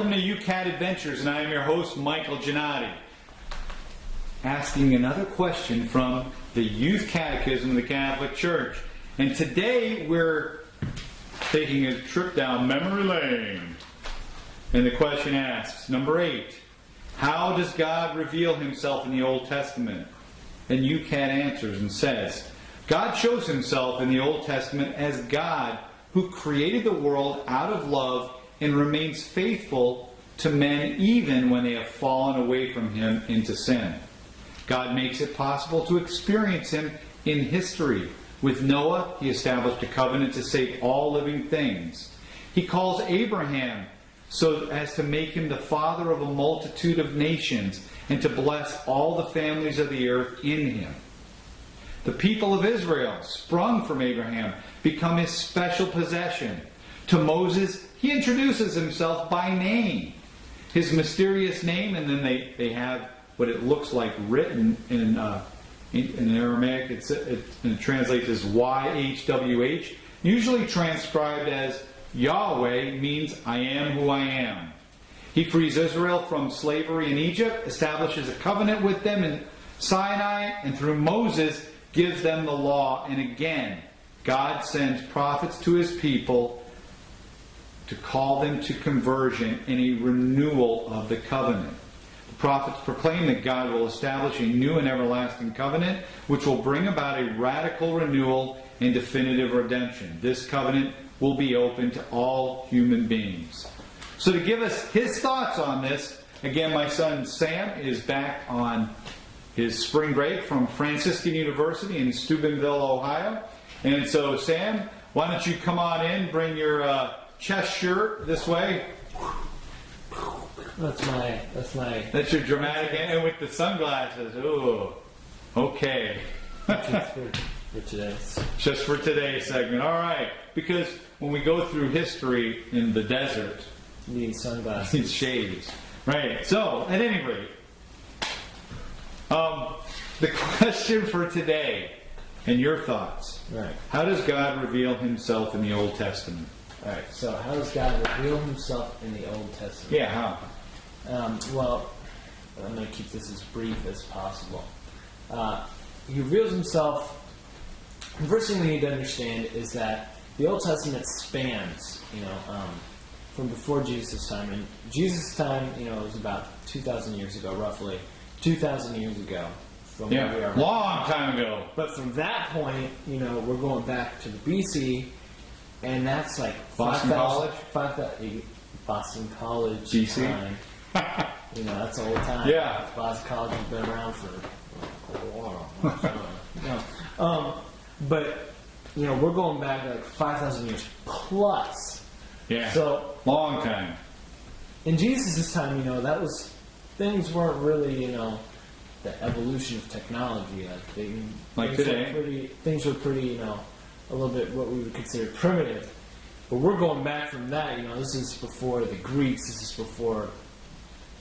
Welcome to YouCat Adventures, and I am your host, Michael Gennady. Asking another question from the Youth Catechism of the Catholic Church. And today we're taking a trip down memory lane. And the question asks, number 8, how does God reveal himself in the Old Testament? And YouCat answers and says, God shows himself in the Old Testament as God who created the world out of love and remains faithful to men even when they have fallen away from him into sin. God makes it possible to experience him in history. With Noah, he established a covenant to save all living things. He calls Abraham so as to make him the father of a multitude of nations and to bless all the families of the earth in him. The people of Israel, sprung from Abraham, become his special possession. To Moses, he introduces himself by name, his mysterious name, and then they have what it looks like written in Aramaic. It translates as YHWH, usually transcribed as Yahweh means I am who I am. He frees Israel from slavery in Egypt, establishes a covenant with them in Sinai, and through Moses gives them the law. And again, God sends prophets to his people to call them to conversion and a renewal of the covenant. The prophets proclaim that God will establish a new and everlasting covenant which will bring about a radical renewal and definitive redemption. This covenant will be open to all human beings. So to give us his thoughts on this, again, my son Sam is back on his spring break from Franciscan University in Steubenville, Ohio. And so, Sam, why don't you come on in, bring your chest shirt this way. That's your dramatic, and with the sunglasses. Ooh, okay. Just for today's segment. All right, because when we go through history in the desert, you need sunglasses. Need shades. Right. So, at any rate, the question for today, and your thoughts. Right. How does God reveal himself in the Old Testament? Alright, so how does God reveal himself in the Old Testament? Yeah, how? Well, I'm going to keep this as brief as possible. He reveals himself. The first thing we need to understand is that the Old Testament spans, from before Jesus' time. And Jesus' time, was about 2,000 years ago, roughly. 2,000 years ago. From where we are. Long time ago. But from that point, we're going back to the BC. And that's like Boston College? Boston College. BC? Time. That's old time. Yeah. Boston College has been around for a while. But, we're going back like 5,000 years plus. Yeah. So, long time. In Jesus' time, things weren't really, the evolution of technology. Like today. Things were pretty, a little bit what we would consider primitive. But we're going back from that, this is before the Greeks, this is before,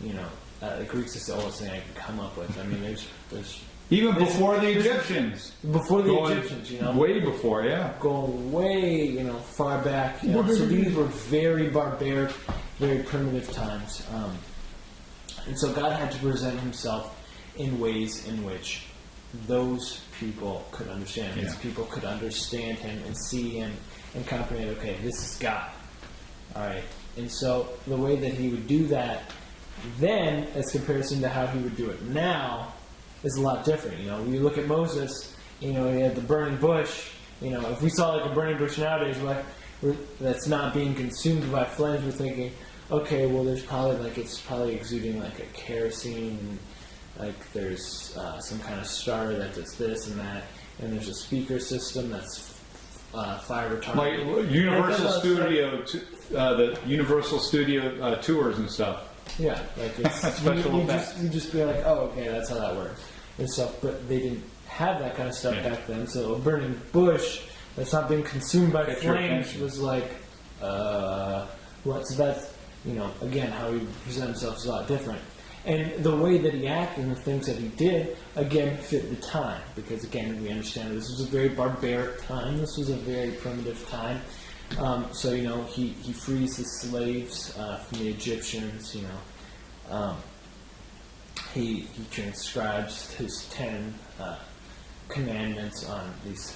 the Greeks is the oldest thing I can come up with. I mean, there's even before the Egyptians. Before the Egyptians, Way before, yeah. Going way, far back. So these were very barbaric, very primitive times. And so God had to present himself in ways in which those people could understand. Yeah. These people could understand him and see him and comprehend, okay, this is God. All right. And so the way that he would do that then, as comparison to how he would do it now, is a lot different. When you look at Moses, he had the burning bush. If we saw like a burning bush nowadays, that's not being consumed by flames, we're thinking, okay, well, it's probably exuding like a kerosene. Like there's some kind of starter that does this and that, and there's a speaker system that's fire retardant. Like the Universal Studio tours and stuff. Yeah, like it's special effects. You just be like, oh, okay, that's how that works and stuff. But they didn't have that kind of stuff back then. So a burning bush that's not being consumed by flames was like, what? So that's again how he presents himself is a lot different. And the way that he acted and the things that he did, again, fit the time. Because, again, we understand this was a very barbaric time. This was a very primitive time. So he frees the slaves from the Egyptians. He transcribes his 10 commandments on these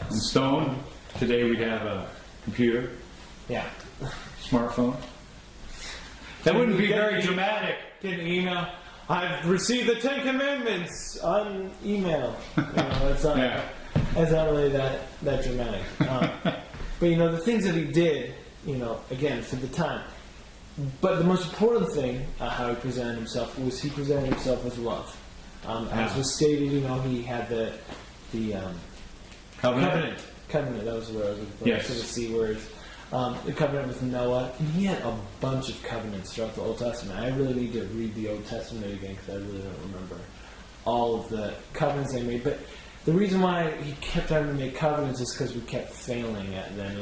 In stone. Today we'd have a computer, yeah. smartphone. That wouldn't be very dramatic. Get an email. I've received the 10 commandments on email. It's not really that dramatic. But the things that he did, again for the time. But the most important thing, how he presented himself, was he presented himself with love. As was stated, he had the Covenant. Covenant, that was the word I was looking for. Yes. So the C words. The covenant with Noah. And he had a bunch of covenants throughout the Old Testament. I really need to read the Old Testament again because I really don't remember all of the covenants they made. But the reason why he kept having to make covenants is because we kept failing at them.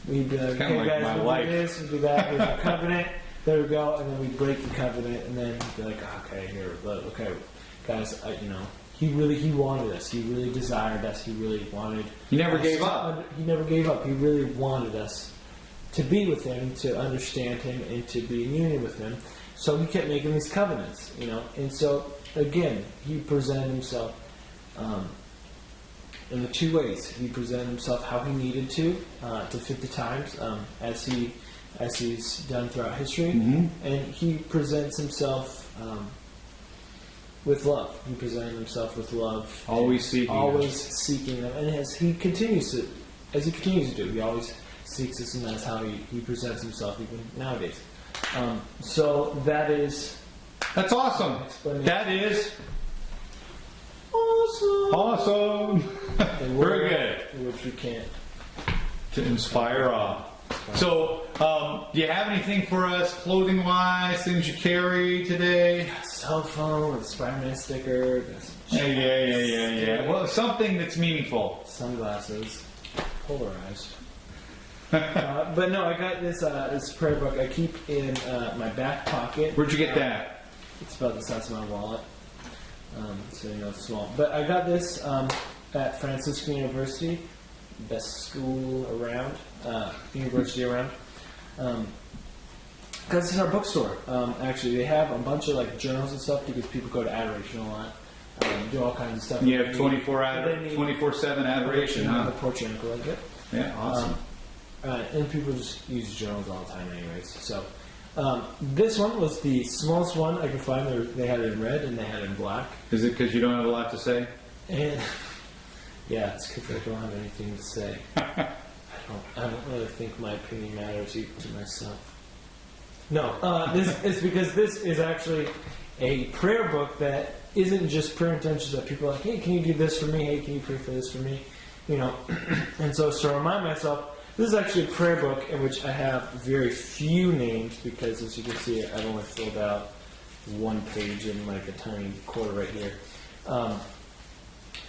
We'd be like, okay, guys, we'll do this, we'll do that, here's a covenant, there we go, and then we'd break the covenant, and then he'd be like, okay, guys, he wanted us, he really desired us, he really wanted... He never gave up. He never gave up, he really wanted us to be with him, to understand him, and to be in union with him, so he kept making these covenants, and so, again, he presented himself... in the two ways. He presented himself how he needed to fit the times, as he's done throughout history, and he presents himself with love. He presented himself with love, always seeking them, and as he continues to do, he always seeks us, and that's how he presents himself even nowadays. So that's awesome. That is awesome. Very good. Which we can't. To inspire awe. So, do you have anything for us, clothing-wise, things you carry today? Cell phone, a Spider-Man sticker. Yeah. Well, something that's meaningful. Sunglasses. Polarized. But no, I got this prayer book I keep in my back pocket. Where'd you get that? It's about the size of my wallet. So it's small. But I got this at Franciscan University, best school around, university around. Because it's in our bookstore. Actually, they have a bunch of journals and stuff because people go to adoration a lot, do all kinds of stuff. You have 24/7 adoration, huh? The Portianical, like it. Yeah, awesome. And people just use journals all the time, anyways. So. This one was the smallest one I could find. They had it in red and they had it in black. Is it because you don't have a lot to say? And yeah, it's because I don't have anything to say. I don't really think my opinion matters even to myself. No, it's because this is actually a prayer book that isn't just prayer intentions that people are like, hey, can you do this for me? Hey, can you pray for this for me? And so to remind myself. This is actually a prayer book in which I have very few names because, as you can see, I've only filled out one page in a tiny quarter right here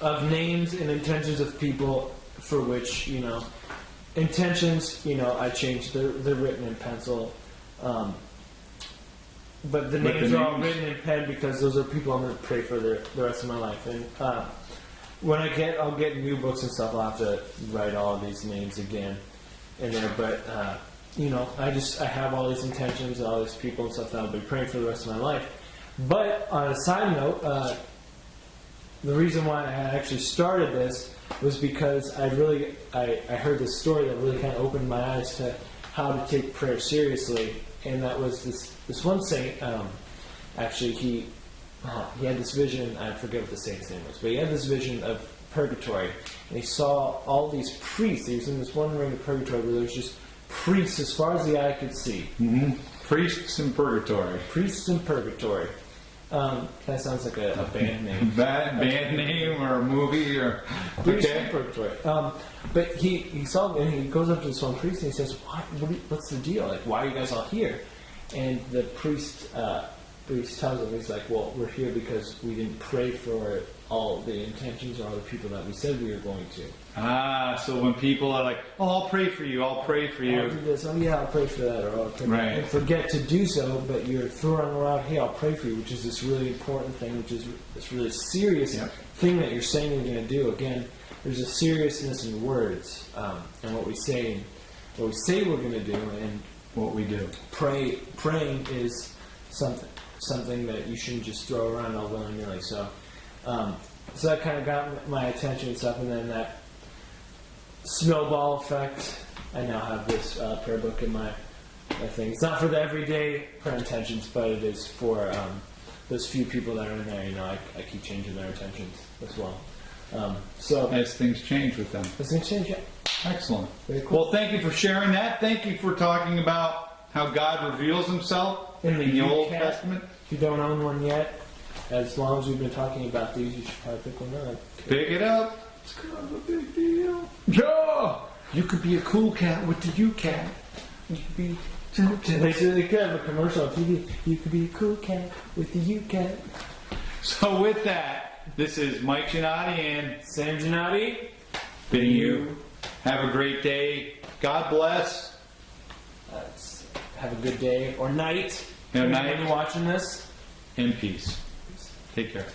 of names and intentions of people for which, intentions, I changed. They're written in pencil, but the names are all written in pen because those are people I'm going to pray for the rest of my life. And when I'll get new books and stuff, I'll have to write all of these names again in there, but I have all these intentions, all these people and stuff that I'll be praying for the rest of my life. But on a side note, the reason why I actually started this was because I heard this story that really kind of opened my eyes to how to take prayer seriously, and that was this one saint. Actually, he had this vision. I forget what the saint's name was, but he had this vision of purgatory, and he saw all these priests. He was in this one ring of purgatory where there was just priests as far as the eye could see. Mm-hmm. Priests in purgatory. Priests in purgatory. That sounds like a band name. Band name or a movie or Priests in purgatory. But he saw them, and he goes up to this one priest and he says, "What's the deal? Why are you guys all here?" And the priest tells him, he's like, "Well, we're here because we didn't pray for all the intentions or all the people that we said we were going to." So when people are like, "Oh, I'll pray for you, I'll pray for you." I'll do this. Oh, yeah, I'll pray for that. Or I'll pray right. And forget to do so, but you're throwing around, "Hey, I'll pray for you," which is this really important thing, which is this really serious thing that you're saying you're going to do. Again, there's a seriousness in words and what we say we're going to do, and What we do. praying is something that you shouldn't just throw around all willy-nilly. So that kind of got my attention and stuff, and then that snowball effect. I now have this prayer book in my thing. It's not for the everyday prayer intentions, but it is for those few people that are in there. You know, I keep changing their intentions as well. So As things change with them. as things change, yeah. Excellent. Very cool. Well, thank you for sharing that. Thank you for talking about how God reveals himself In the Old YouCat. Testament. If you don't own one yet, as long as we've been talking about these, you should probably pick one up. Pick it up. It's kind of a big deal. Yeah! You could be a cool cat with the YouCat. You could be... They could have a commercial on TV. You could be a cool cat with the YouCat. So with that, this is Mike Giannotti and Sam Giannotti. bidding you have a great day. God bless. Have a good day or night. Good When night. you're watching this. And peace. Take care.